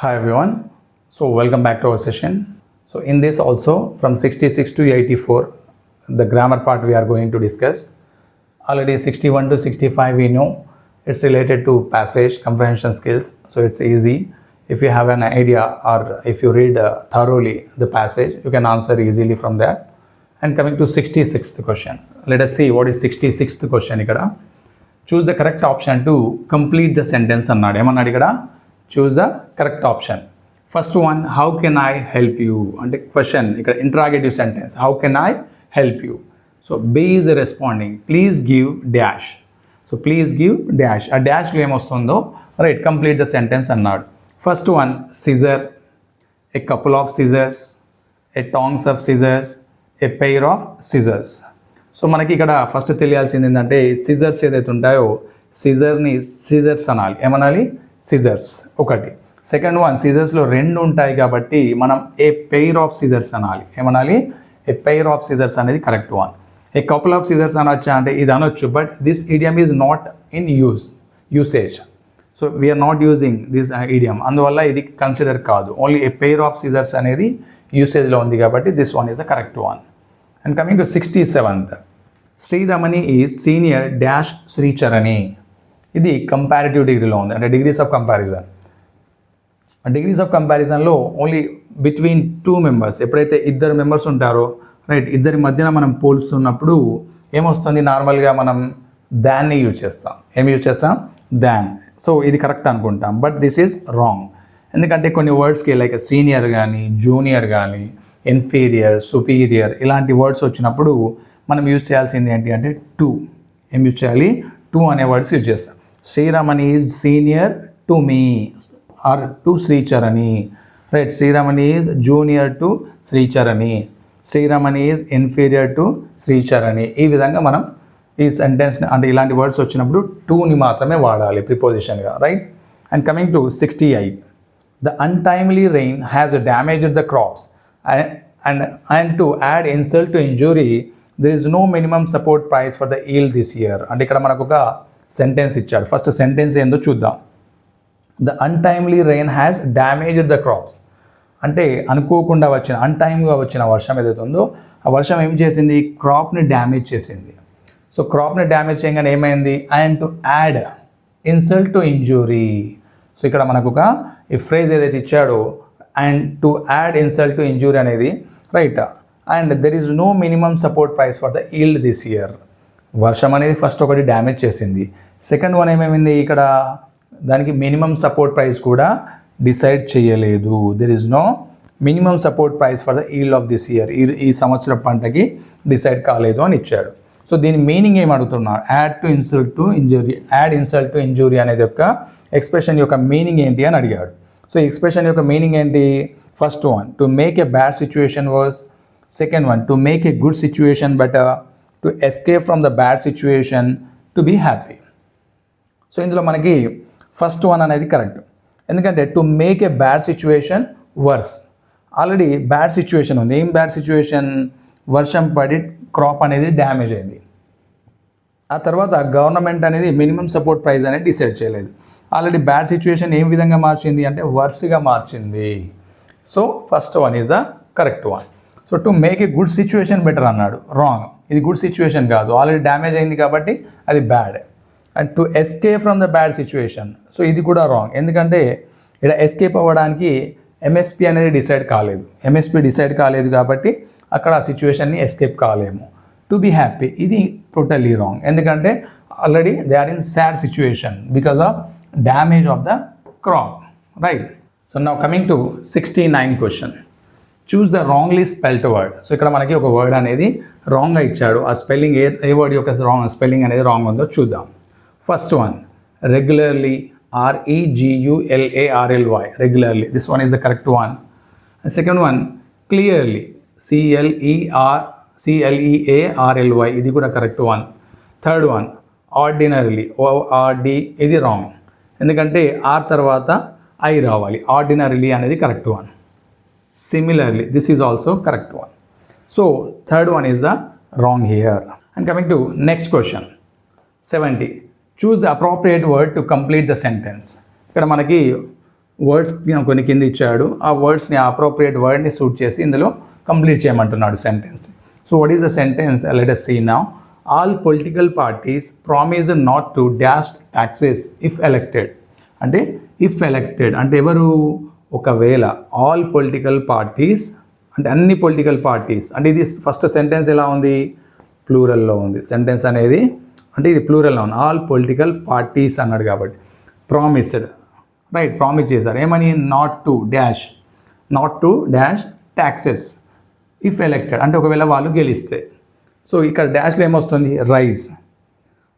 Hi everyone. So welcome back to our session. So in this also from 66 to 84 the grammar part we are going to discuss. Already 61 to 65 we know it's related to passage comprehension skills, so it's easy. If you have an idea or if you read thoroughly the passage, you can answer easily from that. And coming to 66th question, let us see what is 66th question. Ikkada choose the correct option to complete the sentence అన్నాడు. ఏమన్నాడు ఇక్కడ? Choose the correct option. First one, how can I help you అంటే question, ఇక్కడ interrogative sentence, how can I help you. So B is responding, please give dash. So please give dash, ఆ డాష్లో ఏమొస్తుందో right complete the sentence అన్నాడు. First one, scissor, a couple of scissors, a tongs of scissors, a pair of scissors. So మనకి ఇక్కడ first తెలియాల్సింది ఏంటంటే scissors ఏదైతే ఉంటాయో సిజర్ని scissors అనాలి. ఏమనాలి? సిజర్స్ ఒకటి. సెకండ్ వన్, సిజర్స్లో రెండు ఉంటాయి కాబట్టి మనం ఏ పెయిర్ ఆఫ్ సిజర్స్ అనాలి. ఏమనాలి? ఏ పెయిర్ ఆఫ్ సిజర్స్ అనేది correct one. A couple of scissors అనొచ్చా అంటే ఇది అనొచ్చు, but this idiom is not in usage. So we're not using this idiom, అందువల్ల ఇది కన్సిడర్ కాదు. Only a pair of scissors అనేది యూసేజ్లో ఉంది కాబట్టి this one is the correct one. And coming to 67th, Sriramani is senior dash Sricharani. ఇది comparative డిగ్రీలో ఉంది, అంటే degrees of comparison. Degrees of కంపారిజన్లో only between two members, ఎప్పుడైతే ఇద్దరు మెంబర్స్ ఉంటారో రైట్, ఇద్దరి మధ్యన మనం పోల్స్తున్నప్పుడు ఏమొస్తుంది, నార్మల్గా మనం దాన్ని యూజ్ చేస్తాం. ఏం యూజ్ చేస్తాం? దాన్. సో ఇది కరెక్ట్ అనుకుంటాం, బట్ దిస్ ఈజ్ రాంగ్. ఎందుకంటే కొన్ని వర్డ్స్కి లైక్ సీనియర్ కానీ జూనియర్ కానీ ఇన్ఫీరియర్ సుపీరియర్ ఇలాంటి వర్డ్స్ వచ్చినప్పుడు మనం యూజ్ చేయాల్సింది ఏంటి అంటే టు. ఏం యూజ్ చేయాలి? టు అనే వర్డ్స్ యూజ్ చేస్తాం. Sriramani is senior to me or to Sricharani. Right, Sriramani is junior to Sricharani, Sriramani is inferior to Sricharani. ఈ విధంగా మనం ఈ సెంటెన్స్ని అంటే ఇలాంటి వర్డ్స్ వచ్చినప్పుడు టూని మాత్రమే వాడాలి ప్రిపోజిషన్గా. Right. And coming to 68, the untimely rain has damaged the crops and to add insult to injury there is no minimum support price for the yield this year. అంటే ఇక్కడ మనకు ఒక సెంటెన్స్ ఇచ్చాడు. ఫస్ట్ సెంటెన్స్ ఏందో చూద్దాం. The untimely rain has damaged the crops అంటే అనుకోకుండా వచ్చిన అన్టైమ్గా వచ్చిన వర్షం ఏదైతే ఉందో ఆ వర్షం ఏం చేసింది? క్రాప్ని డ్యామేజ్ చేసింది. సో క్రాప్ని డ్యామేజ్ చేయగానే ఏమైంది? And to add insult to injury. So ఇక్కడ మనకు ఒక ఈ ఫ్రేజ్ ఏదైతే ఇచ్చాడో and to add insult to injury అనేది right. And there is no minimum support price for the yield this year. వర్షం అనేది ఫస్ట్ ఒకటి డ్యామేజ్ చేసింది. సెకండ్ వన్ ఏమేమింది ఇక్కడ? దానికి మినిమం సపోర్ట్ ప్రైస్ కూడా డిసైడ్ చేయలేదు. There is no minimum support price for the yield of this year. ఈ సంవత్సరం పంటకి డిసైడ్ కాలేదు అని ఇచ్చాడు. సో దీని మీనింగ్ ఏం అడుగుతున్నాడు? Add to insult to injury, add insult to injury అనేది యొక్క ఎక్స్ప్రెషన్ యొక్క మీనింగ్ ఏంటి అని అడిగాడు. సో ఈ ఎక్స్ప్రెషన్ యొక్క మీనింగ్ ఏంటి? First one, to make a bad situation worse. Second one, to make a good situation better, to escape from the bad situation, to be happy. So ఇందులో మనకి first one అనేది correct. ఎందుకంటే to make a bad situation worse, already bad situation ఉంది. ఏం bad situation? వర్షం పడి crop అనేది damage అయింది. ఆ తర్వాత గవర్నమెంట్ అనేది మినిమం సపోర్ట్ ప్రైస్ అనేది డిసైడ్ చేయలేదు. ఆల్రెడీ బ్యాడ్ సిచ్యువేషన్ ఏ విధంగా మార్చింది అంటే వర్స్గా మార్చింది. So first one is the correct one. So to make a good situation better అన్నాడు, రాంగ్. ఇది గుడ్ సిచ్యువేషన్ కాదు, ఆల్రెడీ డ్యామేజ్ అయింది కాబట్టి అది bad. And to escape from the bad situation, so ఇది కూడా రాంగ్. ఎందుకంటే ఇక్కడ ఎస్కేప్ అవ్వడానికి ఎంఎస్పి అనేది డిసైడ్ కాలేదు. ఎంఎస్పి డిసైడ్ కాలేదు కాబట్టి అక్కడ ఆ సిచ్యువేషన్ని ఎస్కేప్ కాలేము. టు బీ హ్యాపీ, ఇది టోటల్లీ రాంగ్. ఎందుకంటే already they are in sad situation because of damage of the crop. Right. So now coming to 69 question, choose the wrongly spelled word. So ఇక్కడ మనకి ఒక వర్డ్ అనేది రాంగ్గా ఇచ్చాడు. ఆ స్పెల్లింగ్ ఏ వర్డ్ యొక్క స్పెల్లింగ్ అనేది రాంగ్ ఉందో చూద్దాం. First one, regularly, REGULARLY, regularly. This one is the correct one. Second one, clearly, CLEARLY, ఇది కూడా correct one. Third one, ordinarily, ORD, ఇది రాంగ్. ఎందుకంటే ఆర్ తర్వాత ఐ రావాలి. ఆర్డినరీలీ అనేది correct one. Similarly, this is also correct one. So third one is the wrong here. And coming to next question, 70, choose the appropriate word to complete the sentence. ఇక్కడ మనకి words కొన్ని కింద ఇచ్చాడు, ఆ వర్డ్స్ని appropriate వర్డ్ని suit చేసి ఇందులో complete చేయమంటున్నాడు sentence. So what is the sentence? Let us see now. All political parties promise not to dash taxes if elected. అంటే ఇఫ్ ఎలెక్టెడ్ అంటే ఎవరు? ఒకవేళ ఆల్ పొలిటికల్ పార్టీస్ అంటే అన్ని పొలిటికల్ పార్టీస్ అంటే ఇది ఫస్ట్ సెంటెన్స్ ఎలా ఉంది? ప్లూరల్లో ఉంది సెంటెన్స్ అనేది, అంటే ఇది ప్లూరల్లో ఉంది. ఆల్ పొలిటికల్ పార్టీస్ అన్నాడు కాబట్టి ప్రామిస్డ్, రైట్, ప్రామిస్ చేశారు ఏమని? Not to dash taxes if elected అంటే ఒకవేళ వాళ్ళు గెలిస్తే. సో ఇక్కడ డాష్లో ఏమొస్తుంది? Raise.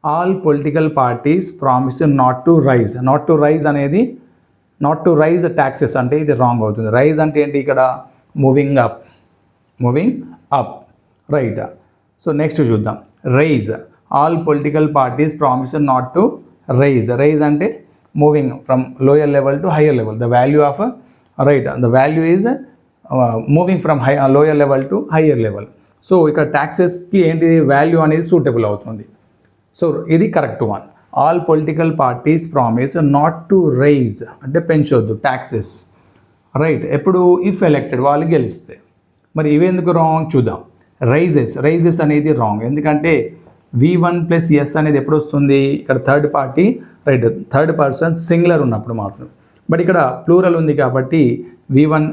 All political parties promise not to rise అనేది నాట్ టు రైజ్ ట్యాక్సెస్ అంటే ఇది రాంగ్ అవుతుంది. రైజ్ అంటే ఏంటి ఇక్కడ? Moving up, right. So next చూద్దాం. Raise. All political parties promise not to raise అంటే moving from lower level to higher level. The value of right, the value is moving from lower level to higher level. So ఇక్కడ ట్యాక్సెస్కి ఏంటి value అనేది suitable అవుతుంది. So ఇది correct one. All political parties promise not to raise అంటే పెంచొద్దు taxes, right. ఎప్పుడు? If elected వాళ్ళు గెలిస్తే. మరి ఇవెందుకు రాంగ్ చూద్దాం. రైజెస్ అనేది రాంగ్, ఎందుకంటే V1 + S అనేది ఎప్పుడు వస్తుంది? ఇక్కడ third party, right, third person singular ఉన్నప్పుడు మాత్రం. బట్ ఇక్కడ ప్లూరల్ ఉంది కాబట్టి V1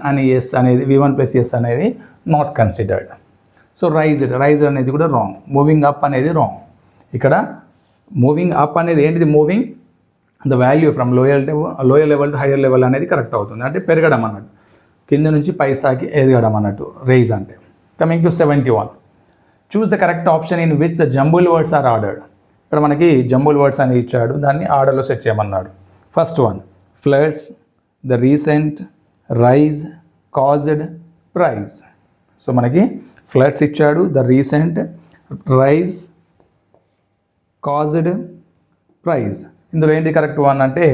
+ S అనేది నాట్ కన్సిడర్డ్. సో రైజ్ అనేది కూడా రాంగ్. మూవింగ్ అప్ అనేది రాంగ్. ఇక్కడ మూవింగ్ అప్ అనేది ఏంటిది? Moving the value from lower level to higher level అనేది కరెక్ట్ అవుతుంది, అంటే పెరగడం అన్నట్టు, కింద నుంచి పై స్థాయికి ఎదగడం అన్నట్టు రైజ్ అంటే. Coming to 71. Choose the correct option in which the jumble words are ordered. ఇక్కడ మనకి జంబుల్ వర్డ్స్ అని ఇచ్చాడు, దాన్ని ఆర్డర్లో సెట్ చేయమన్నాడు. First one floods, the recent, rise, caused, prize. సో మనకి ఫ్లడ్స్ ఇచ్చాడు, the recent, rise, caused, prize. ఇందులో ఏంటి కరెక్ట్ వన్ అంటే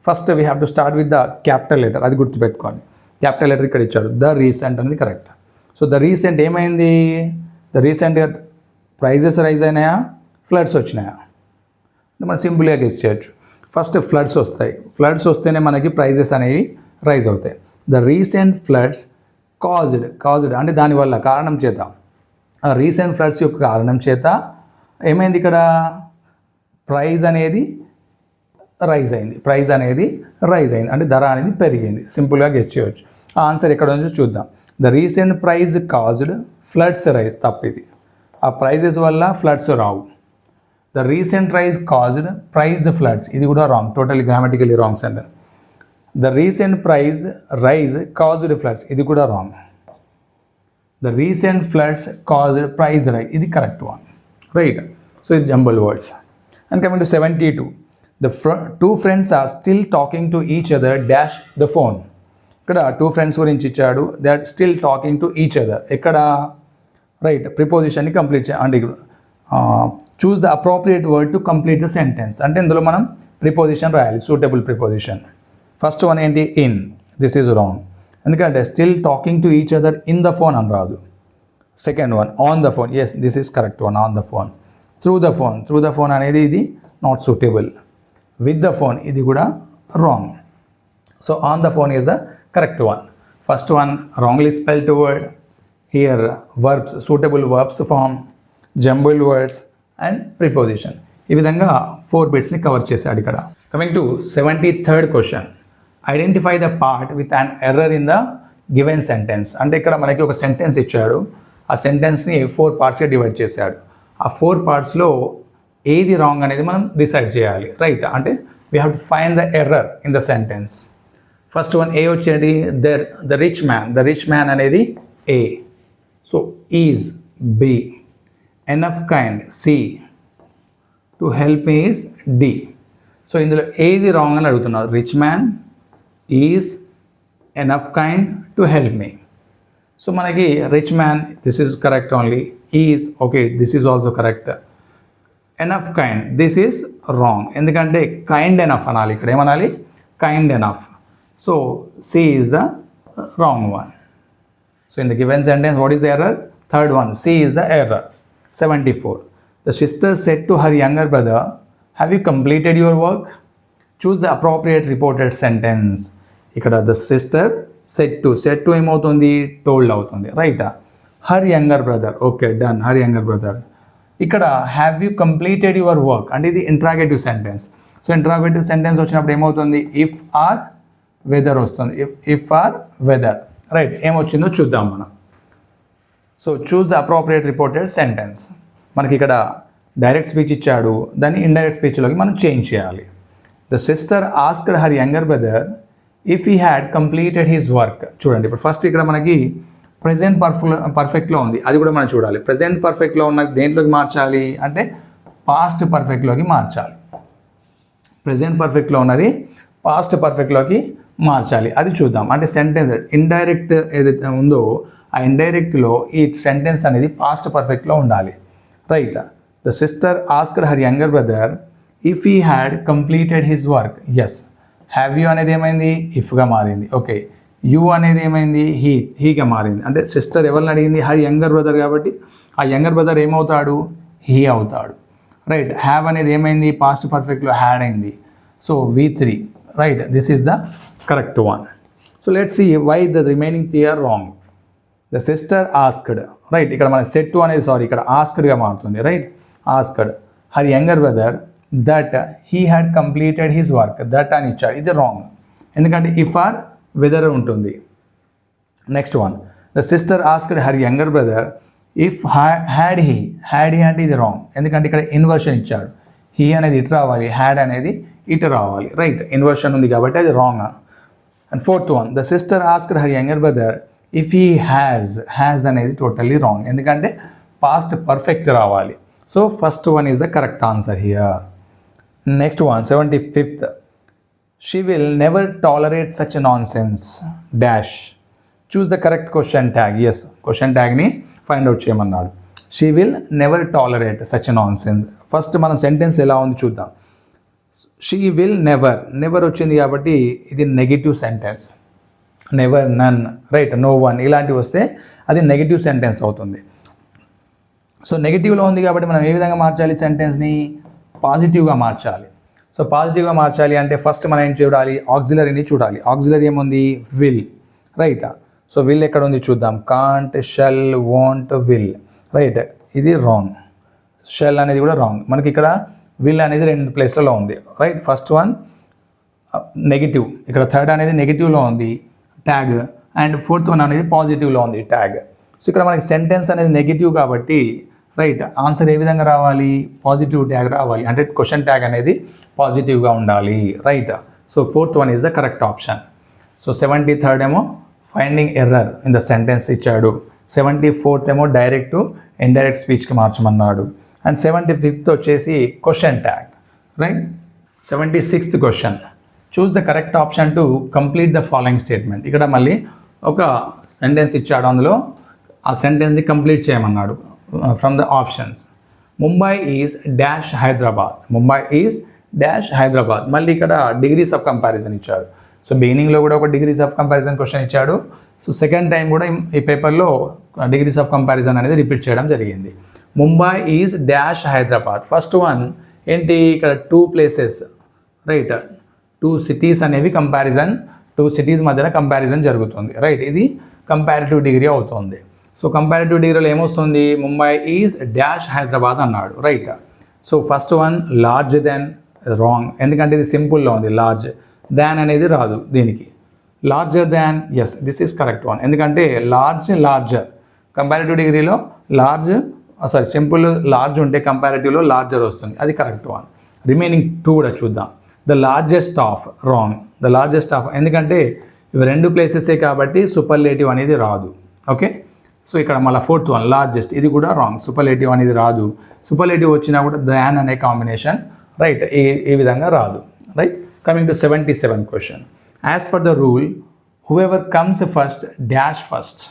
first we have to start with the capital letter, అది గుర్తుపెట్టుకోండి. క్యాపిటల్ లెటర్ ఇక్కడ ఇచ్చాడు, ద రీసెంట్ అనేది కరెక్ట్. సో ద రీసెంట్ ఏమైంది? ద రీసెంట్గా ప్రైజెస్ రైజ్ అయినాయా, ఫ్లడ్స్ వచ్చినాయా? మనం సింపుల్గా గెస్ చేయొచ్చు. ఫస్ట్ ఫ్లడ్స్ వస్తాయి, ఫ్లడ్స్ వస్తేనే మనకి ప్రైజెస్ అనేవి రైజ్ అవుతాయి. ద రీసెంట్ ఫ్లడ్స్ కాజ్డ్ అంటే దానివల్ల, కారణం చేత, ఆ రీసెంట్ ఫ్లడ్స్ యొక్క కారణం చేత ఏమైంది? ఇక్కడ ప్రైజ్ అనేది రైజ్ అయింది, అంటే ధర అనేది పెరిగింది. సింపుల్గా గెస్ చేయవచ్చు. ఆ ఆన్సర్ ఎక్కడ ఉందో చూద్దాం. The recent price caused floods rise, తప్పిది. ఆ ప్రైజెస్ వల్ల ఫ్లడ్స్ రావు. The recent rise caused price floods, ఇది కూడా wrong, totally grammatically wrong sentence. The recent price rise caused floods, ఇది కూడా wrong. The recent floods caused price rise, ఇది correct one, right. So ఇది jumble words. And coming to 72. The two friends are still talking to each other dash the phone. ఇక్కడ 2 friends గురించి ఇచ్చాడు, they are still talking to each other. ఎక్కడ? Right, ప్రిపోజిషన్ని complete అంటే choose the appropriate word to complete the sentence అంటే ఇందులో మనం preposition రాయాలి, సూటబుల్ ప్రిపోజిషన్. ఫస్ట్ వన్ ఏంటి? ఇన్. దిస్ ఈజ్ రాంగ్, ఎందుకంటే still talking to each other in the phone అని రాదు. Second one on the phone, yes this is correct one, on the phone. Through the phone అనేది ఇది not suitable. With the phone ఇది కూడా wrong. So on the phone is the correct one. First one wrongly spelled word. Here verbs, suitable verbs form, jumbled words and preposition. ఈ విధంగా 4 బిట్స్ని cover చేశాడు ఇక్కడ. Coming to 73rd question. Identify the part with an error in the given sentence. అంటే ఇక్కడ మనకి ఒక sentence ఇచ్చాడు, ఆ సెంటెన్స్ని 4 పార్ట్స్గా డివైడ్ చేశాడు. ఆ 4 పార్ట్స్లో ఏది రాంగ్ అనేది మనం డిసైడ్ చేయాలి, రైట్. అంటే we have to find the error in the sentence. First one A వచ్చేది ద రిచ్ మ్యాన్ అనేది A. So is B, enough kind C, to help me is D. So ఇందులో ఏది wrong అని అడుగుతున్నారు. Rich man, is, enough kind, to help me. So మనకి rich man this is correct only. Is okay, this is also correct. Enough kind this is wrong, ఎందుకంటే kind enough అనాలి, ఇక్కడ ఏమనాలి? Kind enough. So C is the wrong one. So in the given sentence, what is the error? Third one, C is the error. 74. The sister said to her younger brother, have you completed your work? Choose the appropriate reported sentence. ఇక్కడ the sister said to ఏమవుతుంది, told అవుతుంది, right. Her younger brother, okay done, her younger brother. ఇక్కడ have you completed your work అంటే ఇది interrogative sentence. So interrogative sentence వచ్చినప్పుడు ఏమవుతుంది, if or whether వస్తుంది, if or whether, right. ఏమొచ్చిందో చూద్దాం మనం. So choose the appropriate reported sentence. మనకి ఇక్కడ డైరెక్ట్ స్పీచ్ ఇచ్చాడు, దాన్ని ఇండైరెక్ట్ స్పీచ్లోకి మనం చేంజ్ చేయాలి. The sister asked her younger brother if he had completed his work. చూడండి ఇప్పుడు ఫస్ట్ ఇక్కడ మనకి ప్రెజెంట్ పర్ఫెక్ట్లో ఉంది, అది కూడా మనం చూడాలి. ప్రెజెంట్ పర్ఫెక్ట్లో ఉన్న దేంట్లోకి మార్చాలి అంటే పాస్ట్ పర్ఫెక్ట్లోకి మార్చాలి. ప్రెజెంట్ పర్ఫెక్ట్లో ఉన్నది పాస్ట్ పర్ఫెక్ట్లోకి మార్చాలి, అది చూద్దాం. అంటే సెంటెన్స్ ఇండైరెక్ట్ ఏదైతే ఉందో ఆ ఇండైరెక్ట్లో ఈ సెంటెన్స్ అనేది పాస్ట్ పర్ఫెక్ట్లో ఉండాలి, right. The sister asked her younger brother if he had completed his work. Yes, have you అనేది ఏమైంది, ఇఫ్గా మారింది, ఓకే. యూ అనేది ఏమైంది, హీగా మారింది. అంటే సిస్టర్ ఎవరిని అడిగింది, హర్ యంగర్ బ్రదర్ కాబట్టి ఆ యంగర్ బ్రదర్ ఏమవుతాడు, హీ అవుతాడు, రైట్. హ్యావ్ అనేది ఏమైంది, పాస్ట్ పర్ఫెక్ట్లో హ్యాడ్ అయింది. So V3, right. This is the correct one. So let's see why the remaining 3 are wrong. The sister asked, right. ఇక్కడ మన సెట్ అనేది ఇక్కడ ఆస్క్డ్గా మారుతుంది, right. Asked her younger brother that he had completed his work, that అని ఇచ్చాడు, ఇది wrong. ఎందుకంటే ఇఫ్ ఆర్ వెదర్ ఉంటుంది. Next one, the sister asked her younger brother if had he అంటే ఇది రాంగ్. ఎందుకంటే ఇక్కడ ఇన్వర్షన్ ఇచ్చాడు, హీ అనేది ఇటు రావాలి, హ్యాడ్ అనేది ఇటు రావాలి, రైట్. ఇన్వర్షన్ ఉంది కాబట్టి అది wrong. And fourth one, the sister asked her younger brother if he has అనేది టోటల్లీ రాంగ్. ఎందుకంటే పాస్ట్ పర్ఫెక్ట్ రావాలి. So first one is the correct answer here. Next one, 75th, she will never tolerate such nonsense dash. Choose the correct question tag. Yes, question ట్యాగ్ని find out చేయమన్నాడు. She will never tolerate such nonsense. First మన sentence ఎలా ఉంది చూద్దాం. She will never వచ్చింది కాబట్టి ఇది negative sentence. Never, నన్, right, no one ఇలాంటివి వస్తే అది నెగిటివ్ సెంటెన్స్ అవుతుంది. సో నెగిటివ్లో ఉంది కాబట్టి మనం ఏ విధంగా మార్చాలి, సెంటెన్స్ని పాజిటివ్గా మార్చాలి. సో పాజిటివ్గా మార్చాలి అంటే ఫస్ట్ మనం ఏం చూడాలి, ఆక్సిలరీని చూడాలి. ఆక్సిలరీ ఏముంది, విల్, రైట్. సో విల్ ఎక్కడ ఉంది చూద్దాం. Can't, shall, want, will, right. ఇది రాంగ్. షెల్ అనేది కూడా రాంగ్. మనకి ఇక్కడ విల్ అనేది 2 ప్లేస్లలో ఉంది, రైట్. ఫస్ట్ వన్ నెగిటివ్, ఇక్కడ థర్డ్ అనేది నెగిటివ్లో ఉంది ట్యాగ్, అండ్ ఫోర్త్ వన్ అనేది పాజిటివ్లో ఉంది ట్యాగ్. సో ఇక్కడ మనకి సెంటెన్స్ అనేది నెగిటివ్ కాబట్టి, రైట్, ఆన్సర్ ఏ విధంగా రావాలి, పాజిటివ్ ట్యాగ్ రావాలి. అంటే క్వశ్చన్ ట్యాగ్ అనేది పాజిటివ్గా ఉండాలి, right. So fourth one is the correct option. So 73rd ఏమో finding error in the sentence ఇచ్చాడు. 74th ఏమో డైరెక్ట్ ఇండైరెక్ట్ స్పీచ్కి మార్చమన్నాడు. అండ్ 75th వచ్చేసి question tag, right. 76th question, choose the correct option to complete the following statement. ఇక్కడ మళ్ళీ ఒక sentence ఇచ్చాడు, అందులో ఆ సెంటెన్స్ని కంప్లీట్ చేయమన్నాడు from the options. Mumbai is dash Hyderabad. Mumbai is dash Hyderabad. మళ్ళీ ఇక్కడ డిగ్రీస్ ఆఫ్ కంపారిజన్ ఇచ్చాడు. సో బిగినింగ్లో కూడా ఒక డిగ్రీస్ ఆఫ్ కంపారిజన్ క్వశ్చన్ ఇచ్చాడు. సో సెకండ్ టైం కూడా ఈ పేపర్లో డిగ్రీస్ ఆఫ్ కంపారిజన్ అనేది రిపీట్ చేయడం జరిగింది. Mumbai is dash Hyderabad. First one ఏంటి, ఇక్కడ 2 ప్లేసెస్, రైట్. 2 సిటీస్ అనేవి కంపారిజన్, 2 సిటీస్ మధ్యన కంపారిజన్ జరుగుతుంది, రైట్. ఇది కంపారిటివ్ డిగ్రీ అవుతుంది. సో కంపారిటివ్ డిగ్రీలో ఏమొస్తుంది, ముంబై ఈజ్ డాష్ హైదరాబాద్ అన్నాడు, right. So first one large then, wrong. ఎందుకంటే ఇది సింపుల్లో ఉంది, లార్జ్. దాన్ అనేది రాదు దీనికి. Larger than, yes, this is correct one. ఎందుకంటే లార్జర్ కంపారిటివ్ డిగ్రీలో సింపుల్ లార్జ్ ఉంటే కంపారిటివ్లో లార్జర్ వస్తుంది, అది కరెక్ట్ వన్. రిమైనింగ్ 2 కూడా చూద్దాం. The largest of, wrong. The largest of, ఎందుకంటే ఇవి 2 ప్లేసెసే కాబట్టి సూపర్లేటివ్ అనేది రాదు, ఓకే. సో ఇక్కడ మళ్ళీ 4th వన్ లార్జెస్ట్, ఇది కూడా రాంగ్. సూపర్లేటివ్ అనేది రాదు. సూపర్లేటివ్ వచ్చినా కూడా దాన్ అనే కాంబినేషన్, రైట్, ఈ విధంగా రాదు, right. Coming to 77th question. As per the rule whoever comes first dash first.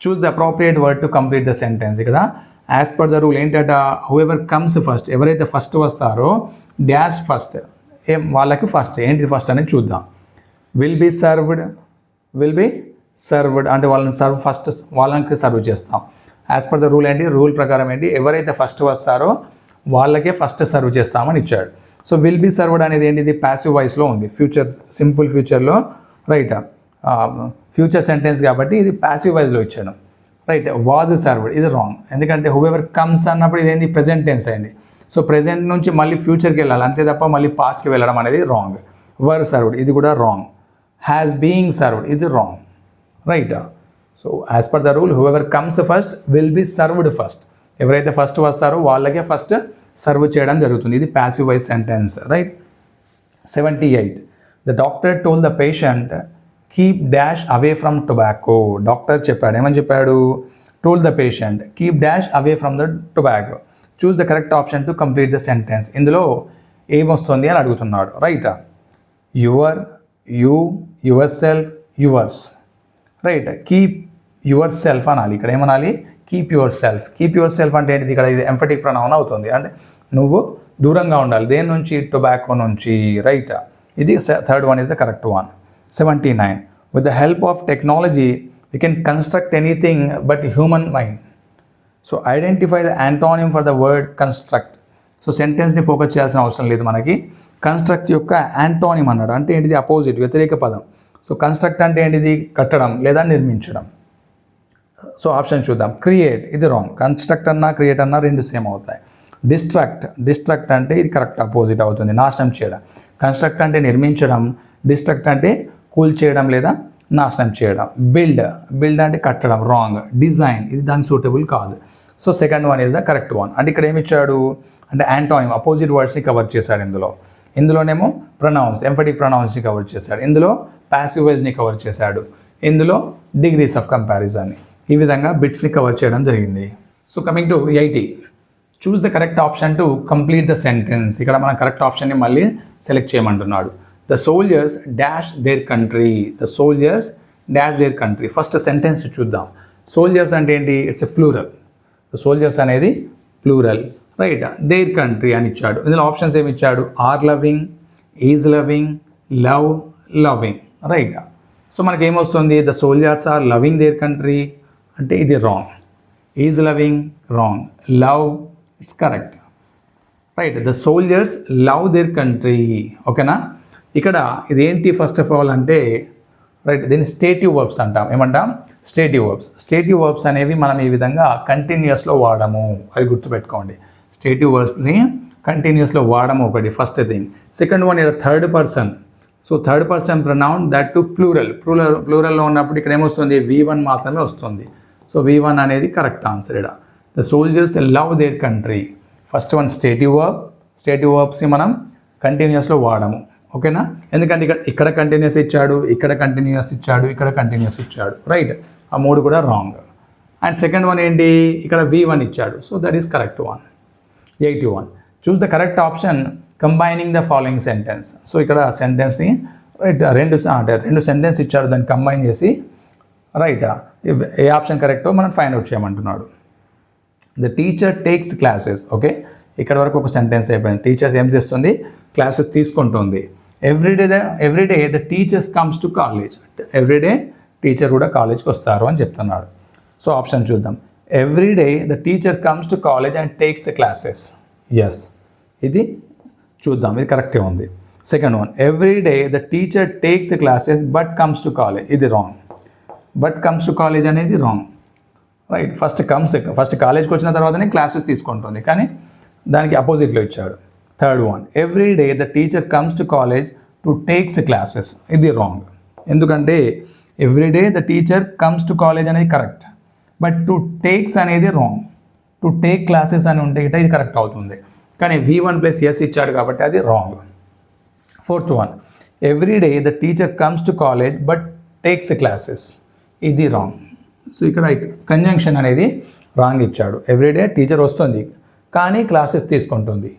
Choose the appropriate word to complete the sentence. ఇక్కడ యాజ్ పర్ ద రూల్ ఏంటట, హూఎవర్ కమ్స్ ఫస్ట్, ఎవరైతే first వస్తారో dash first, వాళ్ళకి first. ఏంటి first అనేది చూద్దాం. Will be served అంటే వాళ్ళకి సర్వ్ చేస్తాం. యాజ్ పర్ ద రూల్ ఏంటి, రూల్ ప్రకారం ఏంటి, ఎవరైతే ఫస్ట్ వస్తారో వాళ్ళకే ఫస్ట్ సర్వ్ చేస్తామని ఇచ్చాడు. సో విల్ బీ సర్వ్డ్ అనేది ఏంటిది, ప్యాసివ్ వాయిస్లో ఉంది. ఫ్యూచర్, సింపుల్ ఫ్యూచర్లో రైట్. ఫ్యూచర్ సెంటెన్స్ కాబట్టి ఇది ప్యాసివ్ వైజ్లో ఇచ్చాను. రైట్. వాజ్ సర్వ్డ్ ఇది రాంగ్, ఎందుకంటే హూఎవర్ కమ్స్ అన్నప్పుడు ఇదేంటి ప్రెజెంట్ టెన్స్ అయింది. సో ప్రెజెంట్ నుంచి మళ్ళీ ఫ్యూచర్కి వెళ్ళాలి, అంతే తప్ప మళ్ళీ పాస్ట్కి వెళ్ళడం అనేది రాంగ్. వర్ సర్వ్డ్ ఇది కూడా రాంగ్. హ్యాస్ బీయింగ్ సర్వ్డ్ ఇది wrong. Right. So as per the rule whoever comes first will be served first. ఎవరైతే ఫస్ట్ వస్తారో వాళ్ళకే ఫస్ట్ సర్వ్ చేయడం జరుగుతుంది. ఇది passive voice sentence. Right. 78. The doctor told the patient keep dash away from tobacco. Doctor చెప్పాడు, ఏమని చెప్పాడు? Told the patient keep dash away from the tobacco. Choose the correct option to complete the sentence. ఇందులో ఏమొస్తుంది అని అడుగుతున్నాడు. Right. Your, you, your self, yours. Right. Keep your self అనాలి. ఇక్కడ ఏమనాలి? Keep your self. Keep your self అంటే ఏంటిది? ఇక్కడ ఇది ఎంఫటిక్ ప్రొనౌన్ అవుతుంది, అంటే నువ్వు దూరంగా ఉండాలి. దేని నుంచి? టొబాకో నుంచి. రైట్. ఇది third one is the correct one. 79. With the help of technology we can construct anything but human mind. So identify the antonym for the word construct. So సెంటెన్స్ని ఫోకస్ చేయాల్సిన అవసరం లేదు మనకి. కన్స్ట్రక్ట్ యొక్క antonym అన్నాడు, అంటే ఏంటిది? అపోజిట్, వ్యతిరేక పదం. సో కన్స్ట్రక్ట్ అంటే ఏంటిది? కట్టడం లేదా నిర్మించడం. సో ఆప్షన్ చూద్దాం. క్రియేట్ ఇది రాంగ్. కన్స్ట్రక్ట్ అన్నా క్రియేట్ అన్నా రెండు సేమ్ అవుతాయి. డిస్ట్రక్ట్ అంటే ఇది కరెక్ట్ అపోజిట్ అవుతుంది, నాశనం చేయడం. కన్స్ట్రక్ట్ అంటే నిర్మించడం, డిస్ట్రక్ట్ అంటే కూల్చేయడం లేదా నాశనం చేయడం. బిల్డ్ అంటే కట్టడం, రాంగ్. డిజైన్ ఇది దానికి సూటబుల్ కాదు. So second one is the correct one. అంటే ఇక్కడ ఏమి ఇచ్చాడు అంటే యాంటోనిమ్, అపోజిట్ వర్డ్స్ని కవర్ చేశాడు. ఇందులోనేమో ప్రొనౌన్స్, ఎంఫటిక్ ప్రొనౌన్స్ని కవర్ చేశాడు. ఇందులో ప్యాసివ్ వైజ్ని కవర్ చేశాడు. ఇందులో డిగ్రీస్ ఆఫ్ కంపారిజన్ని, ఈ విధంగా బిట్స్ని కవర్ చేయడం జరిగింది. So coming to 80. Choose the correct option to complete the sentence. ఇక్కడ మనం కరెక్ట్ ఆప్షన్ని మళ్ళీ సెలెక్ట్ చేయమంటున్నాడు. The soldiers dash their country. The soldiers dash their country. First sentence చూద్దాం. సోల్జర్స్ అంటే ఏంటి? It's a plural. సోల్జర్స్ అనేది ప్లూరల్. రైట్. దేర్ కంట్రీ అని ఇచ్చాడు. ఇందులో ఆప్షన్స్ ఏమి ఇచ్చాడు? Are loving, is loving, loving. Right. So మనకి ఏమొస్తుంది? The soldiers are loving their country అంటే ఇది wrong. Is loving wrong. Love it's correct. Right. The soldiers love their country. ఓకేనా? ఇక్కడ ఇదేంటి ఫస్ట్ ఆఫ్ ఆల్ అంటే రైట్, దీన్ని స్టేటివ్ వర్బ్స్ అంటాం. ఏమంటాం? స్టేటివ్ వర్బ్స్. స్టేటివ్ వర్బ్స్ అనేవి మనం ఈ విధంగా కంటిన్యూస్లో వాడము, అది గుర్తుపెట్టుకోండి. స్టేటివ్ వర్బ్స్ని కంటిన్యూస్లో వాడము ఒకటి ఫస్ట్ థింగ్. సెకండ్ వన్ ఇక్కడ third person. So third person pronoun that too ప్లూరల్లో ఉన్నప్పుడు ఇక్కడ ఏమొస్తుంది? V1 మాత్రమే వస్తుంది. సో V1 అనేది కరెక్ట్ ఆన్సర్. ఇక్కడ the soldiers love their country. First one stative verb. Stative వర్బ్స్ని మనం కంటిన్యూస్లో వాడము. ఓకేనా? ఎందుకంటే ఇక్కడ కంటిన్యూస్ ఇచ్చాడు, ఇక్కడ కంటిన్యూస్ ఇచ్చాడు, ఇక్కడ కంటిన్యూస్ ఇచ్చాడు. రైట్. ఆ మూడు కూడా రాంగ్. అండ్ సెకండ్ వన్ ఏంటి? ఇక్కడ V1 ఇచ్చాడు. So that is correct one. 81. Choose the correct option combining the following sentence. So ఇక్కడ సెంటెన్స్ని రైట్ రెండు సెంటెన్స్ ఇచ్చాడు, దాన్ని కంబైన్ చేసి రైట్ ఏ ఆప్షన్ కరెక్టో మనం ఫైండ్ అవుట్ చేయమంటున్నాడు. The teacher takes classes. Okay, ఇక్కడ వరకు ఒక సెంటెన్స్ అయిపోయింది. టీచర్స్ ఏం చేస్తుంది? క్లాసెస్ తీసుకుంటుంది. Everyday the teachers comes to college. Everyday teacher కూడా కాలేజ్కి వస్తారు అని చెప్తున్నాడు. సో ఆప్షన్ చూద్దాం. Everyday the teacher comes to college and takes the classes. Yes, ఇది చూద్దాం, ఇది కరెక్టే ఉంది. Second one, everyday the teacher takes the classes but comes to college. ఇది wrong. But comes to college అనేది రాంగ్. రైట్. ఫస్ట్ కాలేజ్కి వచ్చిన తర్వాతనే క్లాసెస్ తీసుకుంటుంది, కానీ దానికి అపోజిట్లో ఇచ్చాడు. Third one, everyday the teacher comes to college to takes classes. ఇది రాంగ్. ఎందుకంటే everyday the teacher comes to college అనేది కరెక్ట్, బట్ టు టేక్స్ అనేది రాంగ్. టు టేక్ క్లాసెస్ అని ఉంటే ఇది కరెక్ట్ అవుతుంది, కానీ V1 + S ఇచ్చాడు కాబట్టి అది wrong. Fourth one, everyday the teacher comes to college but takes classes. ఇది రాంగ్. సో ఇక్కడ కంజంక్షన్ అనేది రాంగ్ ఇచ్చాడు. ఎవ్రీడే టీచర్ వస్తుంది కానీ క్లాసెస్ తీసుకుంటుంది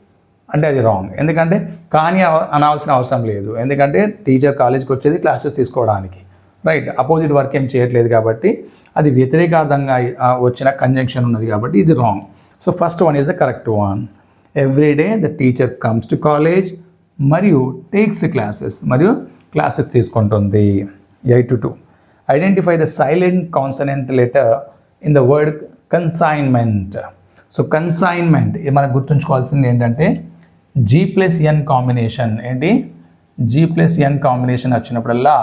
అంటే అది రాంగ్. ఎందుకంటే కానీ అనాల్సిన అవసరం లేదు, ఎందుకంటే టీచర్ కాలేజ్కి వచ్చేది క్లాసెస్ తీసుకోవడానికి. రైట్. అపోజిట్ వర్క్ ఏం చేయట్లేదు కాబట్టి అది వ్యతిరేకార్థంగా వచ్చిన కంజంక్షన్ ఉన్నది కాబట్టి ఇది wrong. So first one is the correct one. Everyday the teacher comes to college మరియు టేక్స్ క్లాసెస్, మరియు క్లాసెస్ తీసుకుంటుంది. 82. Identify the silent consonant letter in the word consignment. So consignment ఇది మనకు గుర్తుంచుకోవాల్సింది ఏంటంటే G+N కాంబినేషన్. ఏంటి? G+N కాంబినేషన్ వచ్చినప్పుడల్లా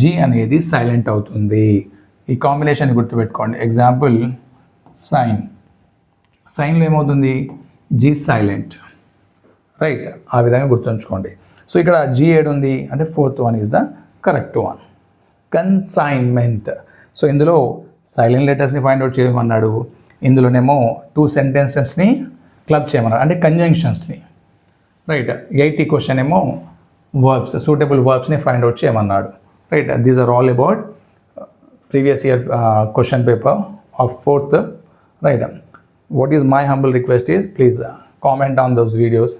G అనేది సైలెంట్ అవుతుంది. ఈ కాంబినేషన్ గుర్తుపెట్టుకోండి. ఎగ్జాంపుల్ సైన్లో ఏమవుతుంది, జీ సైలెంట్, రైట్. ఆ విధంగా గుర్తుంచుకోండి. సో ఇక్కడ జీ ఏడుంది అంటే fourth one is the correct one. Consignment. So ఇందులో సైలెంట్ లెటర్స్ని ఫైండ్ అవుట్ చేయమన్నాడు, ఇందులోనేమో 2 సెంటెన్సెస్ని క్లబ్ చేయమన్నాడు అంటే కంజంక్షన్స్ని, రైట్. 80 క్వశ్చన్ ఏమో వర్బ్స్, సూటబుల్ వర్బ్స్ని ఫైండ్ అవుట్ చేయమన్నాడు, right. These are all about previous year question paper of 4th, right. What is my humble request is please comment on those videos.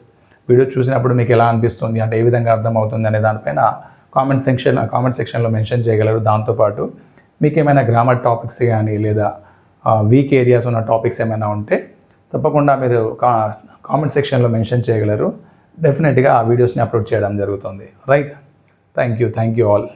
Video చూసినప్పుడు మీకు ఎలా అనిపిస్తుంది అంటే ఏ విధంగా అర్థమవుతుంది అనే దానిపైన కామెంట్ సెక్షన్లో మెన్షన్ చేయగలరు. దాంతోపాటు మీకు ఏమైనా గ్రామర్ టాపిక్స్ కానీ లేదా వీక్ ఏరియాస్ ఉన్న టాపిక్స్ ఏమైనా ఉంటే తప్పకుండా మీరు కామెంట్ సెక్షన్లో మెన్షన్ చేయగలరు. డెఫినెట్గా ఆ వీడియోస్ని అప్లోడ్ చేయడం జరుగుతుంది, రైట్. Thank you all.